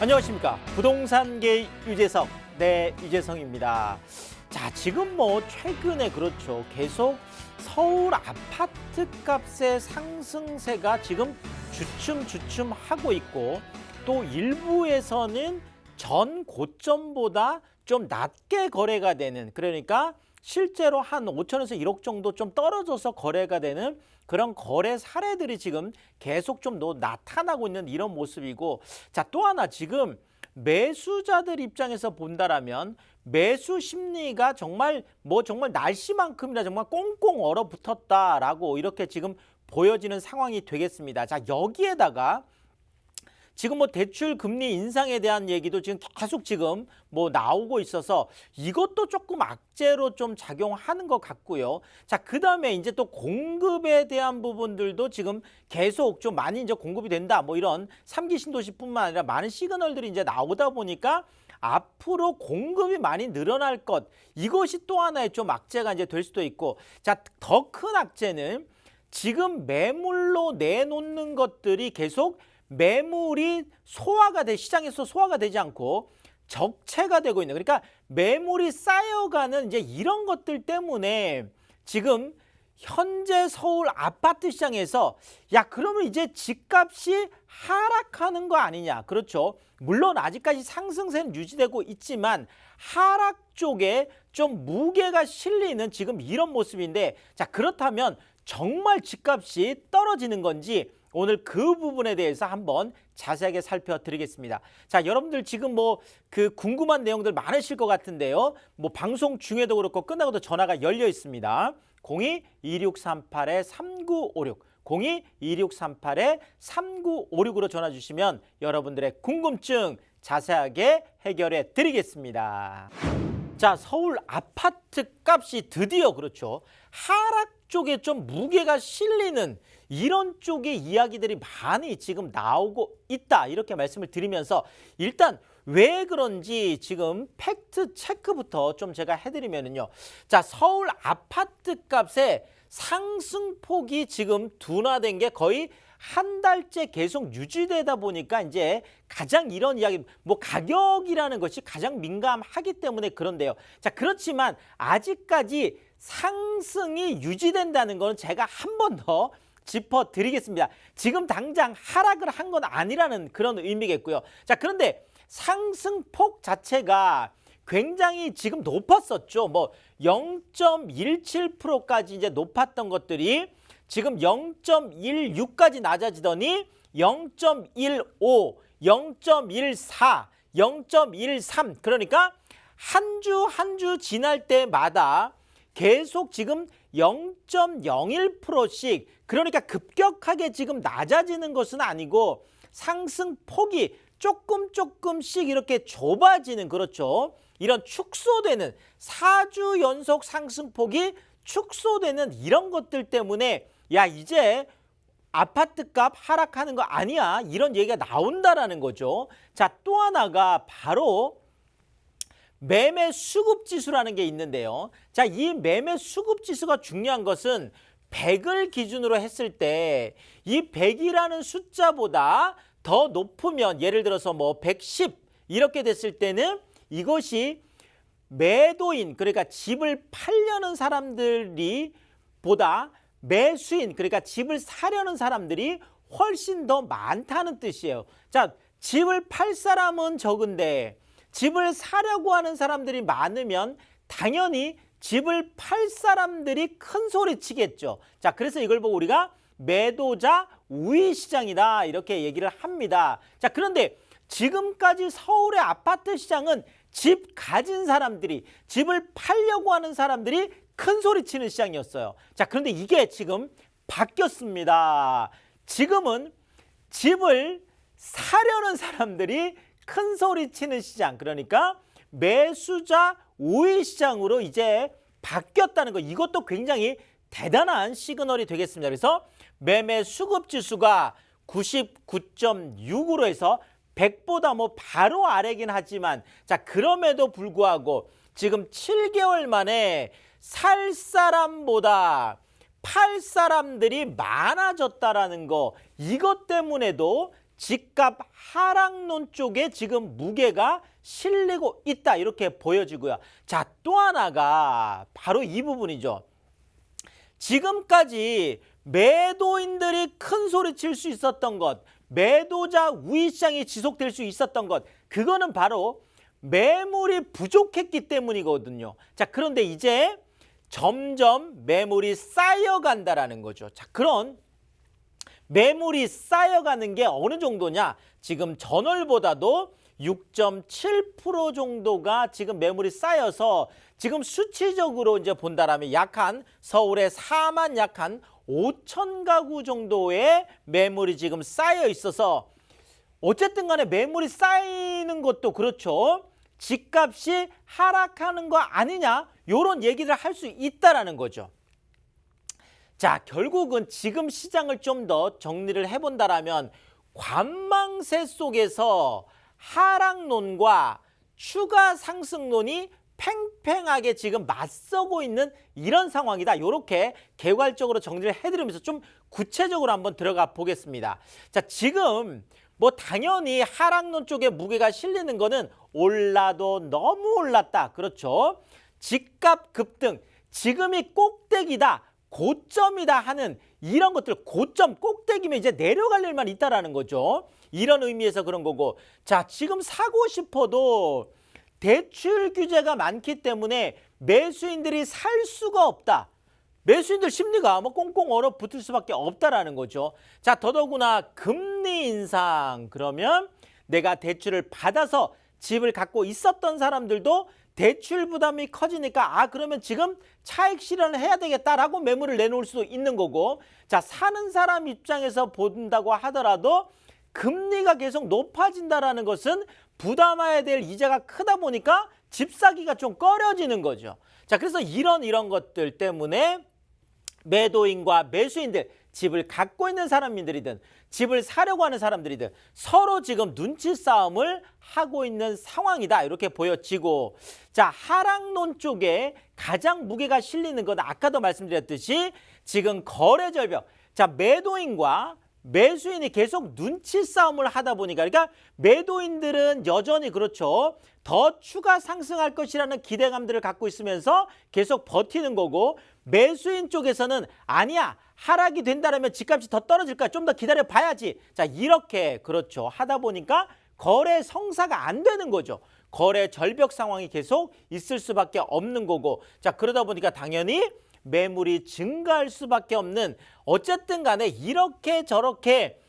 안녕하십니까. 부동산계의 유재석, 네, 유재성입니다. 자, 지금 최근에 그렇죠. 계속 서울 아파트 값의 상승세가 지금 주춤주춤 하고 있고, 또 일부에서는 전 고점보다 좀 낮게 거래가 되는, 그러니까 실제로 한 5천에서 1억 정도 좀 떨어져서 거래가 되는 그런 거래 사례들이 지금 계속 좀 나타나고 있는 이런 모습이고, 자, 또 하나 지금 매수자들 입장에서 본다라면 매수 심리가 정말 날씨만큼이나 정말 꽁꽁 얼어붙었다라고 이렇게 지금 보여지는 상황이 되겠습니다. 자, 여기에다가 지금 대출 금리 인상에 대한 얘기도 지금 계속 지금 나오고 있어서 이것도 조금 악재로 좀 작용하는 것 같고요. 자, 그다음에 이제 또 공급에 대한 부분들도 지금 계속 좀 많이 이제 공급이 된다. 이런 3기 신도시뿐만 아니라 많은 시그널들이 이제 나오다 보니까 앞으로 공급이 많이 늘어날 것, 이것이 또 하나의 좀 악재가 이제 될 수도 있고, 자, 더 큰 악재는 지금 매물로 내놓는 것들이 계속 매물이 시장에서 소화가 되지 않고 적체가 되고 있는, 그러니까 매물이 쌓여가는 이제 이런 것들 때문에 지금 현재 서울 아파트 시장에서 그러면 이제 집값이 하락하는 거 아니냐. 그렇죠. 물론 아직까지 상승세는 유지되고 있지만 하락 쪽에 좀 무게가 실리는 지금 이런 모습인데, 자, 그렇다면 정말 집값이 떨어지는 건지 오늘 그 부분에 대해서 한번 자세하게 살펴드리겠습니다. 자, 여러분들 지금 궁금한 내용들 많으실 것 같은데요. 방송 중에도 그렇고 끝나고도 전화가 열려 있습니다. 02-2638-3956, 02-2638-3956으로 전화 주시면 여러분들의 궁금증 자세하게 해결해 드리겠습니다. 자, 서울 아파트 값이 드디어 그렇죠. 하락 쪽에 좀 무게가 실리는 이런 쪽의 이야기들이 많이 지금 나오고 있다, 이렇게 말씀을 드리면서 일단 왜 그런지 지금 팩트 체크부터 좀 제가 해드리면요. 자, 서울 아파트 값의 상승폭이 지금 둔화된 게 거의 한 달째 계속 유지되다 보니까 이제 가장 이런 이야기, 가격이라는 것이 가장 민감하기 때문에 그런데요. 자, 그렇지만 아직까지 상승이 유지된다는 건 제가 한 번 더 짚어드리겠습니다. 지금 당장 하락을 한 건 아니라는 그런 의미겠고요. 자, 그런데 상승폭 자체가 굉장히 지금 높았었죠. 0.17%까지 이제 높았던 것들이 지금 0.16까지 낮아지더니 0.15, 0.14, 0.13, 그러니까 한 주 지날 때마다 계속 지금 0.01%씩, 그러니까 급격하게 지금 낮아지는 것은 아니고 상승폭이 조금씩 이렇게 좁아지는, 그렇죠. 이런 축소되는 4주 연속 상승폭이 축소되는 이런 것들 때문에 이제 아파트값 하락하는 거 아니야, 이런 얘기가 나온다라는 거죠. 자, 또 하나가 바로 매매 수급 지수라는 게 있는데요. 자, 이 매매 수급 지수가 중요한 것은 100을 기준으로 했을 때 이 100이라는 숫자보다 더 높으면, 예를 들어서 110 이렇게 됐을 때는 이것이 매도인, 그러니까 집을 팔려는 사람들이 보다 매수인, 그러니까 집을 사려는 사람들이 훨씬 더 많다는 뜻이에요. 자, 집을 팔 사람은 적은데 집을 사려고 하는 사람들이 많으면 당연히 집을 팔 사람들이 큰 소리 치겠죠. 자, 그래서 이걸 보고 우리가 매도자 우위 시장이다, 이렇게 얘기를 합니다. 자, 그런데 지금까지 서울의 아파트 시장은 집 가진 사람들이, 집을 팔려고 하는 사람들이 큰 소리 치는 시장이었어요. 자, 그런데 이게 지금 바뀌었습니다. 지금은 집을 사려는 사람들이 큰 소리 치는 시장, 그러니까 매수자 우위 시장으로 이제 바뀌었다는 거, 이것도 굉장히 대단한 시그널이 되겠습니다. 그래서 매매 수급 지수가 99.6으로 해서 100보다 바로 아래긴 하지만, 자, 그럼에도 불구하고 지금 7개월 만에 살 사람보다 팔 사람들이 많아졌다라는 거, 이것 때문에도 집값 하락론 쪽에 지금 무게가 실리고 있다 이렇게 보여지고요. 자, 또 하나가 바로 이 부분이죠. 지금까지 매도인들이 큰 소리 칠 수 있었던 것, 매도자 우위 시장이 지속될 수 있었던 것, 그거는 바로 매물이 부족했기 때문이거든요. 자, 그런데 이제 점점 매물이 쌓여간다라는 거죠. 자, 그런 매물이 쌓여가는 게 어느 정도냐? 지금 전월보다도 6.7% 정도가 지금 매물이 쌓여서 지금 수치적으로 이제 본다라면 약한 서울에 4만 약한 5천 가구 정도의 매물이 지금 쌓여 있어서 어쨌든 간에 매물이 쌓이는 것도 그렇죠. 집값이 하락하는 거 아니냐? 이런 얘기를 할 수 있다라는 거죠. 자, 결국은 지금 시장을 좀 더 정리를 해본다라면 관망세 속에서 하락론과 추가 상승론이 팽팽하게 지금 맞서고 있는 이런 상황이다. 이렇게 개괄적으로 정리를 해드리면서 좀 구체적으로 한번 들어가 보겠습니다. 자, 지금 뭐 당연히 하락론 쪽에 무게가 실리는 거는 올라도 너무 올랐다. 그렇죠. 집값 급등, 지금이 꼭대기다. 고점이다 하는 이런 것들, 고점 꼭대기면 이제 내려갈 일만 있다라는 거죠. 이런 의미에서 그런 거고. 자, 지금 사고 싶어도 대출 규제가 많기 때문에 매수인들이 살 수가 없다. 매수인들 심리가 뭐 꽁꽁 얼어붙을 수밖에 없다라는 거죠. 자, 더더구나 금리 인상, 그러면 내가 대출을 받아서 집을 갖고 있었던 사람들도 대출 부담이 커지니까 그러면 지금 차익 실현을 해야 되겠다라고 매물을 내놓을 수도 있는 거고, 자, 사는 사람 입장에서 본다고 하더라도 금리가 계속 높아진다라는 것은 부담해야 될 이자가 크다 보니까 집 사기가 좀 꺼려지는 거죠. 자, 그래서 이런 것들 때문에 매도인과 매수인들, 집을 갖고 있는 사람들이든 집을 사려고 하는 사람들이든 서로 지금 눈치 싸움을 하고 있는 상황이다. 이렇게 보여지고, 자, 하락론 쪽에 가장 무게가 실리는 건 아까도 말씀드렸듯이 지금 거래 절벽. 자, 매도인과 매수인이 계속 눈치 싸움을 하다 보니까, 그러니까 매도인들은 여전히 그렇죠. 더 추가 상승할 것이라는 기대감들을 갖고 있으면서 계속 버티는 거고, 매수인 쪽에서는 아니야, 하락이 된다면 집값이 더 떨어질까, 좀 더 기다려 봐야지. 자, 이렇게 그렇죠. 하다 보니까 거래 성사가 안 되는 거죠. 거래 절벽 상황이 계속 있을 수밖에 없는 거고, 자, 그러다 보니까 당연히 매물이 증가할 수밖에 없는, 어쨌든 간에 이렇게 저렇게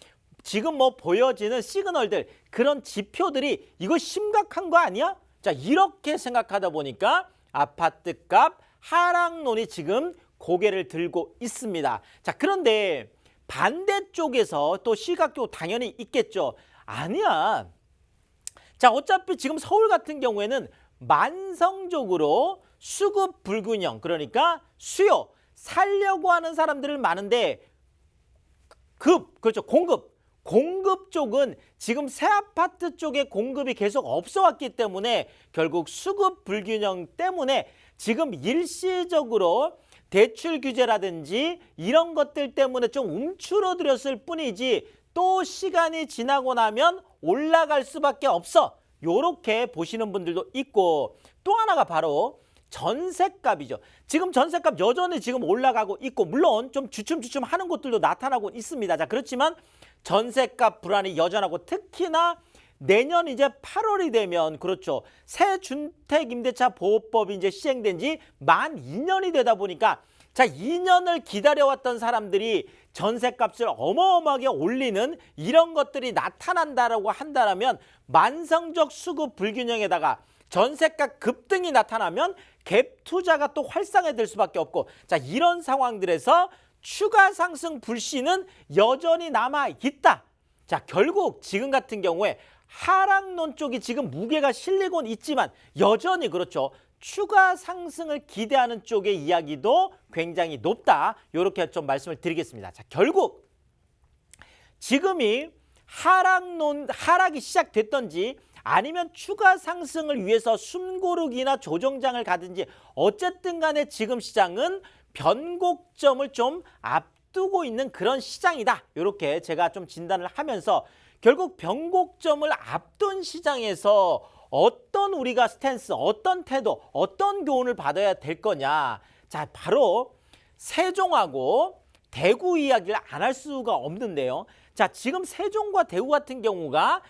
지금 뭐 보여지는 시그널들, 그런 지표들이 이거 심각한 거 아니야? 자, 이렇게 생각하다 보니까 아파트값 하락론이 지금 고개를 들고 있습니다. 자, 그런데 반대쪽에서 또 시각도 당연히 있겠죠. 아니야. 자, 어차피 지금 서울 같은 경우에는 만성적으로 수급 불균형, 그러니까 수요, 살려고 하는 사람들은 많은데 그렇죠. 공급 쪽은 지금 새 아파트 쪽에 공급이 계속 없어 왔기 때문에 결국 수급 불균형 때문에 지금 일시적으로 대출 규제라든지 이런 것들 때문에 좀 움츠러들었을 뿐이지 또 시간이 지나고 나면 올라갈 수밖에 없어. 요렇게 보시는 분들도 있고, 또 하나가 바로 전셋값이죠. 지금 전셋값 여전히 지금 올라가고 있고, 물론 좀 주춤주춤 하는 곳들도 나타나고 있습니다. 자, 그렇지만 전셋값 불안이 여전하고, 특히나 내년 이제 8월이 되면 그렇죠. 새 주택임대차 보호법이 이제 시행된 지 만 2년이 되다 보니까, 자, 2년을 기다려왔던 사람들이 전셋값을 어마어마하게 올리는 이런 것들이 나타난다라고 한다면, 만성적 수급 불균형에다가 전셋값 급등이 나타나면 갭 투자가 또 활성화될 수밖에 없고, 자, 이런 상황들에서 추가 상승 불씨는 여전히 남아 있다. 자, 결국 지금 같은 경우에 하락론 쪽이 지금 무게가 실리곤 있지만 여전히 그렇죠. 추가 상승을 기대하는 쪽의 이야기도 굉장히 높다. 이렇게 좀 말씀을 드리겠습니다. 자, 결국 지금이 하락이 시작됐던지 아니면 추가 상승을 위해서 숨고르기나 조정장을 가든지, 어쨌든 간에 지금 시장은 변곡점을 좀 앞두고 있는 그런 시장이다. 이렇게 제가 좀 진단을 하면서, 결국 변곡점을 앞둔 시장에서 어떤 우리가 스탠스, 어떤 태도, 어떤 교훈을 받아야 될 거냐. 자, 바로 세종하고 대구 이야기를 안 할 수가 없는데요. 자, 지금 세종과 대구 같은 경우가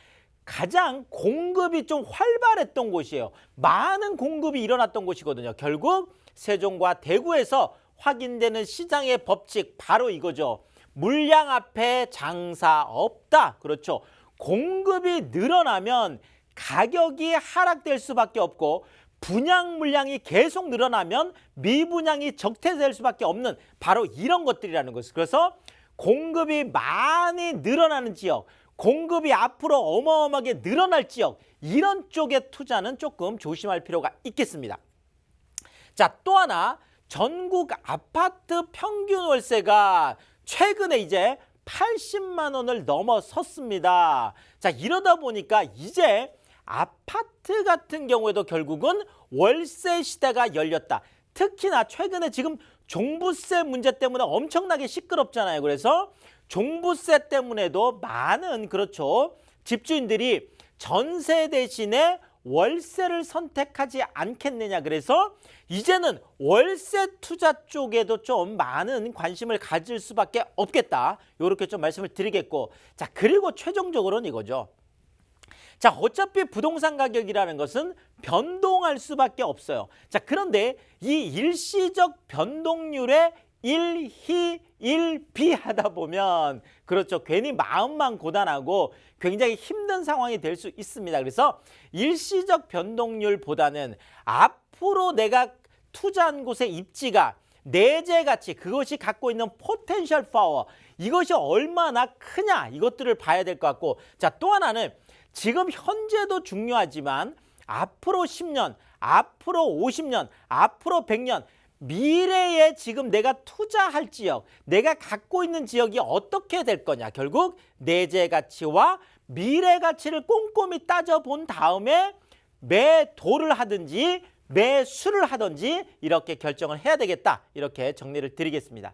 가장 공급이 좀 활발했던 곳이에요. 많은 공급이 일어났던 곳이거든요. 결국 세종과 대구에서 확인되는 시장의 법칙 바로 이거죠. 물량 앞에 장사 없다. 그렇죠. 공급이 늘어나면 가격이 하락될 수밖에 없고 분양 물량이 계속 늘어나면 미분양이 적대될 수밖에 없는 바로 이런 것들이라는 것이죠. 그래서 공급이 많이 늘어나는 지역, 공급이 앞으로 어마어마하게 늘어날 지역, 이런 쪽의 투자는 조금 조심할 필요가 있겠습니다. 자, 또 하나, 전국 아파트 평균 월세가 최근에 이제 80만 원을 넘어섰습니다. 자, 이러다 보니까 이제 아파트 같은 경우에도 결국은 월세 시대가 열렸다. 특히나 최근에 지금 종부세 문제 때문에 엄청나게 시끄럽잖아요. 그래서 종부세 때문에도 많은 그렇죠. 집주인들이 전세 대신에 월세를 선택하지 않겠느냐. 그래서 이제는 월세 투자 쪽에도 좀 많은 관심을 가질 수밖에 없겠다. 이렇게 좀 말씀을 드리겠고, 자, 그리고 최종적으로는 이거죠. 자, 어차피 부동산 가격이라는 것은 변동할 수밖에 없어요. 자, 그런데 이 일시적 변동률에 일희 일비 하다 보면 그렇죠. 괜히 마음만 고단하고 굉장히 힘든 상황이 될 수 있습니다. 그래서 일시적 변동률보다는 앞으로 내가 투자한 곳의 입지가 내재 가치, 그것이 갖고 있는 포텐셜 파워, 이것이 얼마나 크냐, 이것들을 봐야 될 것 같고, 자, 또 하나는 지금 현재도 중요하지만 앞으로 10년, 앞으로 50년, 앞으로 100년 미래에 지금 내가 투자할 지역, 내가 갖고 있는 지역이 어떻게 될 거냐. 결국 내재 가치와 미래 가치를 꼼꼼히 따져본 다음에 매도를 하든지 매수를 하든지 이렇게 결정을 해야 되겠다. 이렇게 정리를 드리겠습니다.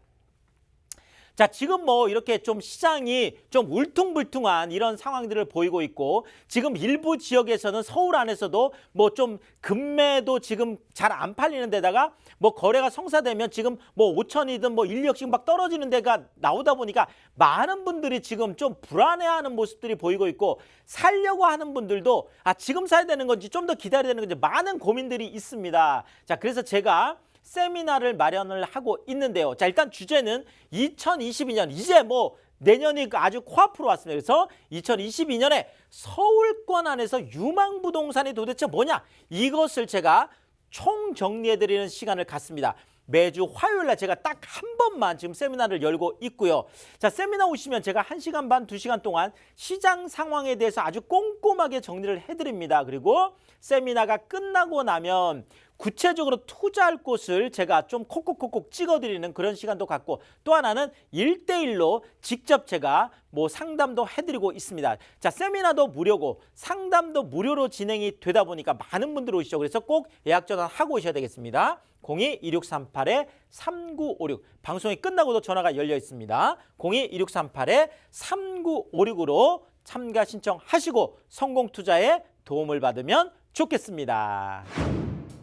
자, 지금 뭐 이렇게 좀 시장이 좀 울퉁불퉁한 이런 상황들을 보이고 있고, 지금 일부 지역에서는 서울 안에서도 뭐 좀 금매도 지금 잘 안 팔리는 데다가 뭐 거래가 성사되면 지금 뭐 5천이든 뭐 1, 2억씩 막 떨어지는 데가 나오다 보니까 많은 분들이 지금 좀 불안해하는 모습들이 보이고 있고, 살려고 하는 분들도 지금 사야 되는 건지 좀 더 기다려야 되는 건지 많은 고민들이 있습니다. 자, 그래서 제가 세미나를 마련을 하고 있는데요. 자, 일단 주제는 2022년, 이제 뭐 내년이 아주 코앞으로 왔습니다. 그래서 2022년에 서울권 안에서 유망부동산이 도대체 뭐냐, 이것을 제가 총정리해드리는 시간을 갖습니다. 매주 화요일날 제가 딱 한 번만 지금 세미나를 열고 있고요. 자, 세미나 오시면 제가 1시간 반, 2시간 동안 시장 상황에 대해서 아주 꼼꼼하게 정리를 해드립니다. 그리고 세미나가 끝나고 나면 구체적으로 투자할 곳을 제가 좀 콕콕콕콕 찍어드리는 그런 시간도 갖고, 또 하나는 1대1로 직접 제가 뭐 상담도 해드리고 있습니다. 자, 세미나도 무료고 상담도 무료로 진행이 되다 보니까 많은 분들 오시죠. 그래서 꼭 예약 전화하고 오셔야 되겠습니다. 02-2638-3956, 방송이 끝나고도 전화가 열려 있습니다. 02-2638-3956으로 참가 신청하시고 성공 투자에 도움을 받으면 좋겠습니다.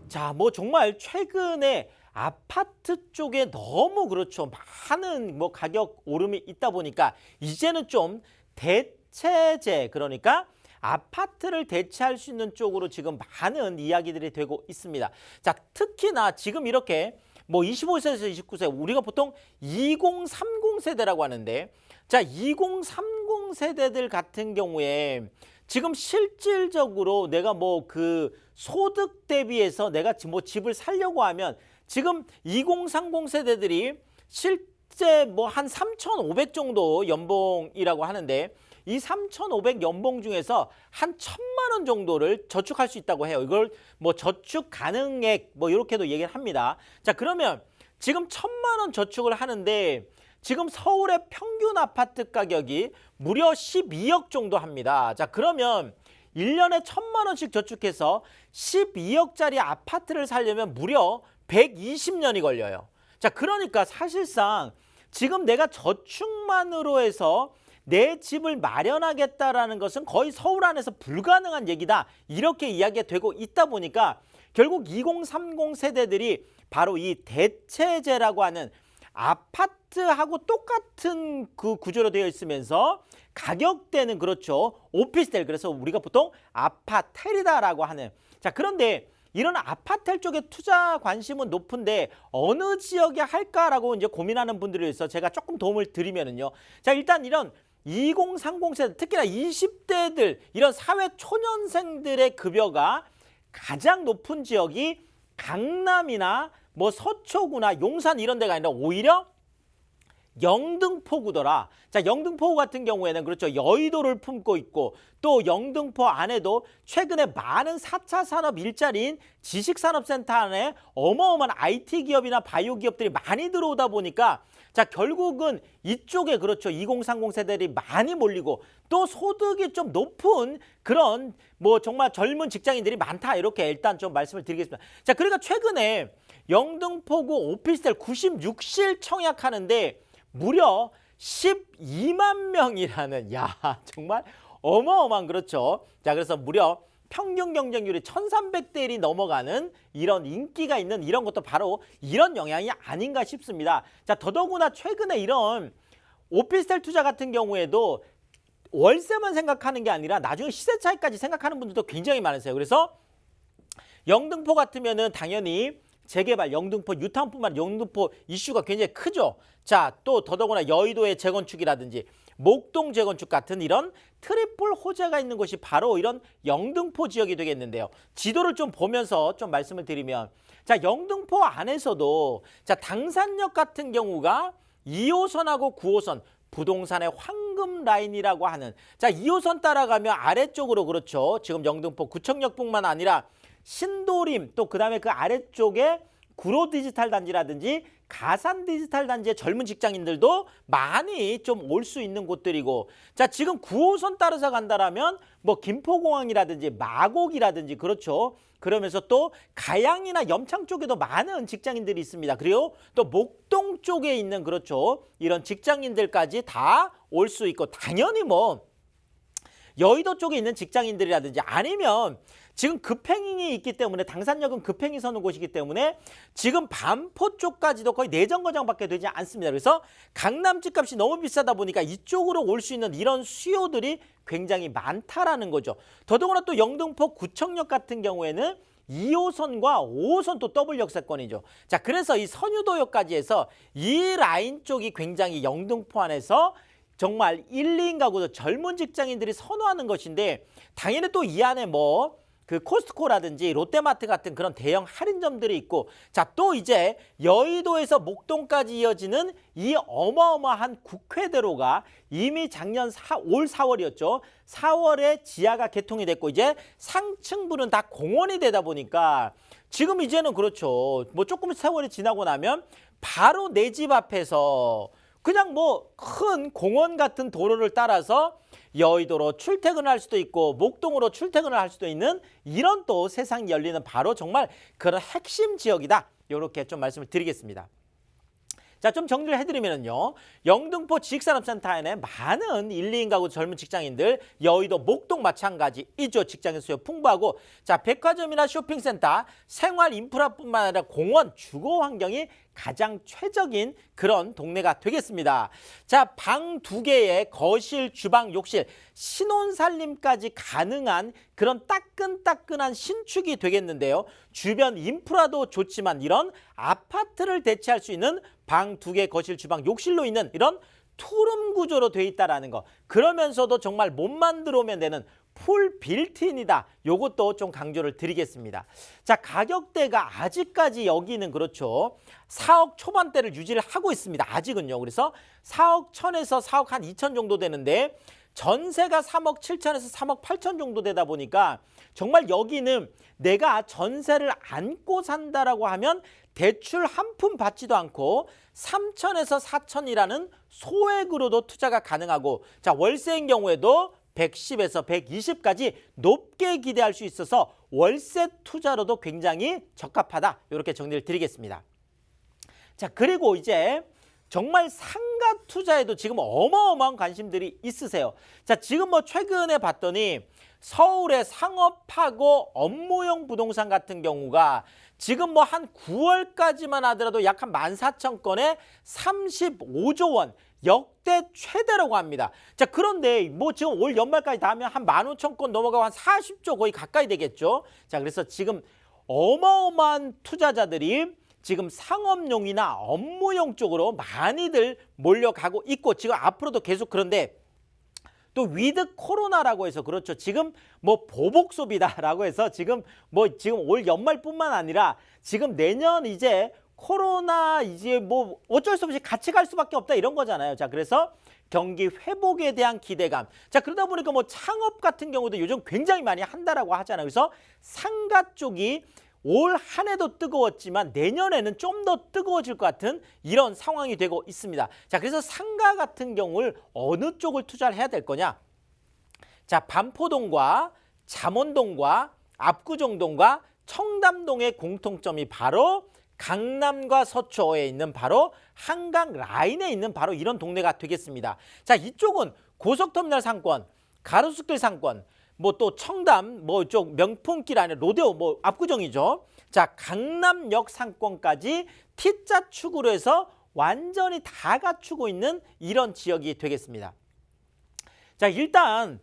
자, 뭐 정말 최근에 아파트 쪽에 너무 그렇죠. 많은 뭐 가격 오름이 있다 보니까 이제는 좀 대체제, 그러니까 아파트를 대체할 수 있는 쪽으로 지금 많은 이야기들이 되고 있습니다. 자, 특히나 지금 이렇게 뭐 25세에서 29세, 우리가 보통 2030 세대라고 하는데, 자, 2030 세대들 같은 경우에 지금 실질적으로 내가 뭐 그 소득 대비해서 내가 뭐 집을 살려고 하면 지금 2030 세대들이 실제 뭐 한 3,500 정도 연봉이라고 하는데, 이 3,500 연봉 중에서 한 1,000만 원 정도를 저축할 수 있다고 해요. 이걸 뭐 저축 가능액 뭐 이렇게도 얘기를 합니다. 자, 그러면 지금 1,000만 원 저축을 하는데 지금 서울의 평균 아파트 가격이 무려 12억 정도 합니다. 자, 그러면 1년에 1,000만 원씩 저축해서 12억짜리 아파트를 살려면 무려 120년이 걸려요. 자, 그러니까 사실상 지금 내가 저축만으로 해서 내 집을 마련하겠다라는 것은 거의 서울 안에서 불가능한 얘기다. 이렇게 이야기가 되고 있다 보니까 결국 2030 세대들이 바로 이 대체제라고 하는 아파트하고 똑같은 그 구조로 되어 있으면서 가격대는 그렇죠. 오피스텔, 그래서 우리가 보통 아파텔이다라고 하는. 자, 그런데 이런 아파텔 쪽에 투자 관심은 높은데 어느 지역에 할까라고 이제 고민하는 분들이 있어 제가 조금 도움을 드리면은요. 자, 일단 이런 2030 세대, 특히나 20대들, 이런 사회 초년생들의 급여가 가장 높은 지역이 강남이나 뭐 서초구나 용산 이런 데가 아니라 오히려 영등포구더라. 자, 영등포구 같은 경우에는 그렇죠. 여의도를 품고 있고 또 영등포 안에도 최근에 많은 4차 산업 일자리인 지식산업센터 안에 어마어마한 IT 기업이나 바이오 기업들이 많이 들어오다 보니까 자, 결국은 이쪽에 그렇죠. 2030 세대들이 많이 몰리고 또 소득이 좀 높은 그런 뭐 정말 젊은 직장인들이 많다. 이렇게 일단 좀 말씀을 드리겠습니다. 자, 그러니까 최근에 영등포구 오피스텔 96실 청약하는데 무려 12만 명이라는, 야, 정말 어마어마한, 그렇죠. 자, 그래서 무려 평균 경쟁률이 1300대 1이 넘어가는 이런 인기가 있는 이런 것도 바로 이런 영향이 아닌가 싶습니다. 자, 더더구나 최근에 이런 오피스텔 투자 같은 경우에도 월세만 생각하는 게 아니라 나중에 시세 차익까지 생각하는 분들도 굉장히 많으세요. 그래서 영등포 같으면은 당연히 재개발, 영등포 뉴타운뿐만 아니라 영등포 이슈가 굉장히 크죠. 자, 또 더더구나 여의도의 재건축이라든지 목동 재건축 같은 이런 트리플 호재가 있는 곳이 바로 이런 영등포 지역이 되겠는데요. 지도를 좀 보면서 좀 말씀을 드리면, 자, 영등포 안에서도 자, 당산역 같은 경우가 2호선하고 9호선 부동산의 황금 라인이라고 하는, 자, 2호선 따라가면 아래쪽으로 그렇죠. 지금 영등포 구청역뿐만 아니라 신도림, 또 그다음에 그 아래쪽에 구로 디지털 단지라든지 가산 디지털 단지의 젊은 직장인들도 많이 좀 올 수 있는 곳들이고, 자, 지금 9호선 따라서 간다라면 뭐 김포공항이라든지 마곡이라든지 그렇죠. 그러면서 또 가양이나 염창 쪽에도 많은 직장인들이 있습니다. 그리고 또 목동 쪽에 있는 그렇죠. 이런 직장인들까지 다 올 수 있고, 당연히 뭐 여의도 쪽에 있는 직장인들이라든지 아니면 지금 급행이 있기 때문에 당산역은 급행이 서는 곳이기 때문에 지금 반포 쪽까지도 거의 내정거장밖에 되지 않습니다. 그래서 강남 집값이 너무 비싸다 보니까 이쪽으로 올 수 있는 이런 수요들이 굉장히 많다라는 거죠. 더더구나 또 영등포 구청역 같은 경우에는 2호선과 5호선 또 더블 역세권이죠. 자, 그래서 이 선유도역까지 해서 이 라인 쪽이 굉장히 영등포 안에서 정말 1, 2인 가구도 젊은 직장인들이 선호하는 것인데, 당연히 또 이 안에 뭐 그 코스트코라든지 롯데마트 같은 그런 대형 할인점들이 있고, 자, 또 이제 여의도에서 목동까지 이어지는 이 어마어마한 국회대로가 이미 작년 올 4월이었죠. 4월에 지하가 개통이 됐고 이제 상층부는 다 공원이 되다 보니까 지금 이제는 그렇죠. 뭐 조금 세월이 지나고 나면 바로 내 집 앞에서 그냥 뭐 큰 공원 같은 도로를 따라서 여의도로 출퇴근을 할 수도 있고 목동으로 출퇴근을 할 수도 있는 이런 또 세상이 열리는 바로 정말 그런 핵심 지역이다. 이렇게 좀 말씀을 드리겠습니다. 자, 좀 정리를 해드리면요. 영등포 지식산업센터 안에 많은 1, 2인 가구 젊은 직장인들, 여의도, 목동 마찬가지이죠. 직장인 수요 풍부하고, 자, 백화점이나 쇼핑센터, 생활 인프라뿐만 아니라 공원, 주거 환경이 가장 최적인 그런 동네가 되겠습니다. 자, 방 2개에 거실, 주방, 욕실, 신혼살림까지 가능한 그런 따끈따끈한 신축이 되겠는데요. 주변 인프라도 좋지만 이런 아파트를 대체할 수 있는 방 2개, 거실, 주방, 욕실로 있는 이런 투룸 구조로 돼 있다라는 거. 그러면서도 정말 몸만 들어오면 되는 풀 빌트인이다. 요것도 좀 강조를 드리겠습니다. 자, 가격대가 아직까지 여기는 그렇죠. 4억 초반대를 유지를 하고 있습니다. 아직은요. 그래서 4억 1천에서 4억 한 2천 정도 되는데 전세가 3억 7천에서 3억 8천 정도 되다 보니까 정말 여기는 내가 전세를 안고 산다라고 하면 대출 한 푼 받지도 않고 3천에서 4천이라는 소액으로도 투자가 가능하고, 자, 월세인 경우에도 110에서 120까지 높게 기대할 수 있어서 월세 투자로도 굉장히 적합하다. 이렇게 정리를 드리겠습니다. 자, 그리고 이제 정말 상가 투자에도 지금 어마어마한 관심들이 있으세요. 자, 지금 뭐 최근에 봤더니 서울의 상업하고 업무용 부동산 같은 경우가 지금 뭐 한 9월까지만 하더라도 약 한 14,000건에 35조 원 역대 최대라고 합니다. 자, 그런데 뭐 지금 올 연말까지 다 하면 한 15,000건 넘어가고 한 40조 거의 가까이 되겠죠. 자, 그래서 지금 어마어마한 투자자들이 지금 상업용이나 업무용 쪽으로 많이들 몰려가고 있고 지금 앞으로도 계속 그런데 또 위드 코로나라고 해서 그렇죠. 지금 뭐 보복 소비다라고 해서 지금 올 연말뿐만 아니라 지금 내년 이제 코로나 이제 뭐 어쩔 수 없이 같이 갈 수밖에 없다 이런 거잖아요. 자, 그래서 경기 회복에 대한 기대감. 자, 그러다 보니까 뭐 창업 같은 경우도 요즘 굉장히 많이 한다라고 하잖아요. 그래서 상가 쪽이 올 한 해도 뜨거웠지만 내년에는 좀 더 뜨거워질 것 같은 이런 상황이 되고 있습니다. 자, 그래서 상가 같은 경우를 어느 쪽을 투자를 해야 될 거냐? 자, 반포동과 잠원동과 압구정동과 청담동의 공통점이 바로 강남과 서초에 있는 바로 한강 라인에 있는 바로 이런 동네가 되겠습니다. 자, 이쪽은 고속터미널 상권, 가로수길 상권, 뭐 또 청담, 뭐 이쪽 명품길 안에 로데오, 뭐 압구정이죠. 자, 강남역 상권까지 T자 축으로 해서 완전히 다 갖추고 있는 이런 지역이 되겠습니다. 자, 일단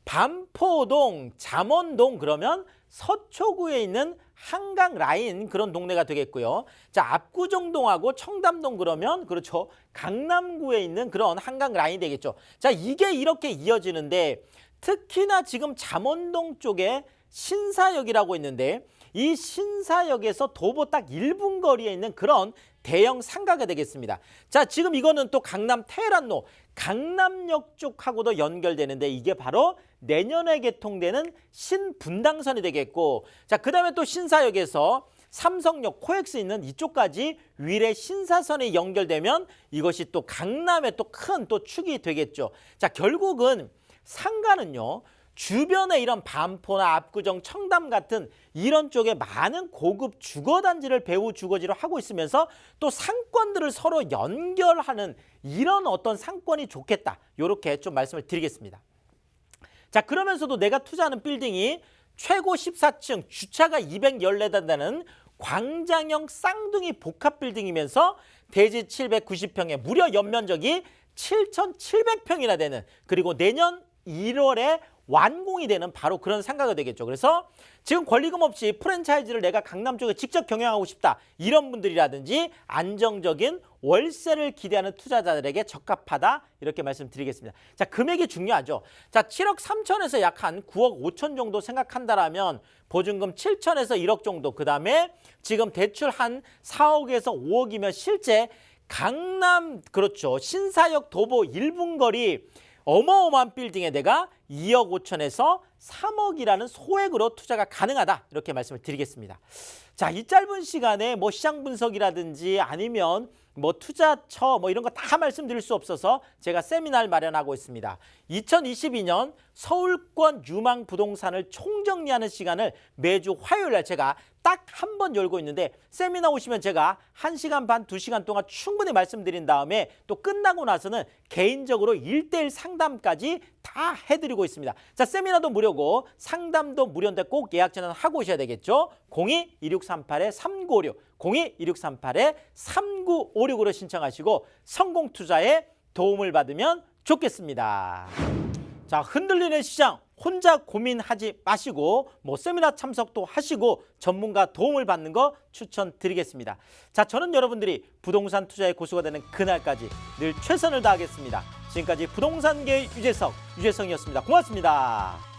반포동, 잠원동 그러면 서초구에 있는 한강 라인 그런 동네가 되겠고요. 자, 압구정동하고 청담동 그러면 그렇죠. 강남구에 있는 그런 한강 라인이 되겠죠. 자, 이게 이렇게 이어지는데 특히나 지금 잠원동 쪽에 신사역이라고 있는데 이 신사역에서 도보 딱 1분 거리에 있는 그런 대형 상가가 되겠습니다. 자, 지금 이거는 또 강남 테헤란로, 강남역 쪽하고도 연결되는데 이게 바로 내년에 개통되는 신분당선이 되겠고, 자, 그 다음에 또 신사역에서 삼성역, 코엑스 있는 이쪽까지 위례 신사선이 연결되면 이것이 또 강남의 또 큰 또 축이 되겠죠. 자, 결국은 상가는요, 주변에 이런 반포나 압구정, 청담 같은 이런 쪽에 많은 고급 주거단지를 배후 주거지로 하고 있으면서 또 상권들을 서로 연결하는 이런 어떤 상권이 좋겠다. 이렇게 좀 말씀을 드리겠습니다. 자, 그러면서도 내가 투자하는 빌딩이 최고 14층 주차가 214단다는 광장형 쌍둥이 복합 빌딩이면서 대지 790평에 무려 연면적이 7,700평이나 되는, 그리고 내년 1월에 완공이 되는 바로 그런 상가가 되겠죠. 그래서 지금 권리금 없이 프랜차이즈를 내가 강남 쪽에 직접 경영하고 싶다 이런 분들이라든지 안정적인 월세를 기대하는 투자자들에게 적합하다 이렇게 말씀드리겠습니다. 자, 금액이 중요하죠. 자, 7억 3천에서 약 한 9억 5천 정도 생각한다라면 보증금 7천에서 1억 정도, 그 다음에 지금 대출 한 4억에서 5억이면 실제 강남 그렇죠. 신사역 도보 1분 거리 어마어마한 빌딩에 내가 2억 5천에서 3억이라는 소액으로 투자가 가능하다 이렇게 말씀을 드리겠습니다. 자, 이 짧은 시간에 뭐 시장 분석이라든지 아니면 뭐 투자처 뭐 이런 거 다 말씀드릴 수 없어서 제가 세미나를 마련하고 있습니다. 2022년 서울권 유망 부동산을 총정리하는 시간을 매주 화요일 날 제가 딱 한 번 열고 있는데 세미나 오시면 제가 1시간 반, 2시간 동안 충분히 말씀드린 다음에 또 끝나고 나서는 개인적으로 1:1 상담까지 다 해드리고 있습니다. 자, 세미나도 무료고 상담도 무료인데 꼭 예약 전화하고 오셔야 되겠죠. 02-2638-3956, 02-2638-3956으로 신청하시고 성공 투자에 도움을 받으면 좋겠습니다. 자, 흔들리는 시장 혼자 고민하지 마시고 뭐 세미나 참석도 하시고 전문가 도움을 받는 거 추천드리겠습니다. 자, 저는 여러분들이 부동산 투자의 고수가 되는 그날까지 늘 최선을 다하겠습니다. 지금까지 부동산계의 유재성이었습니다. 고맙습니다.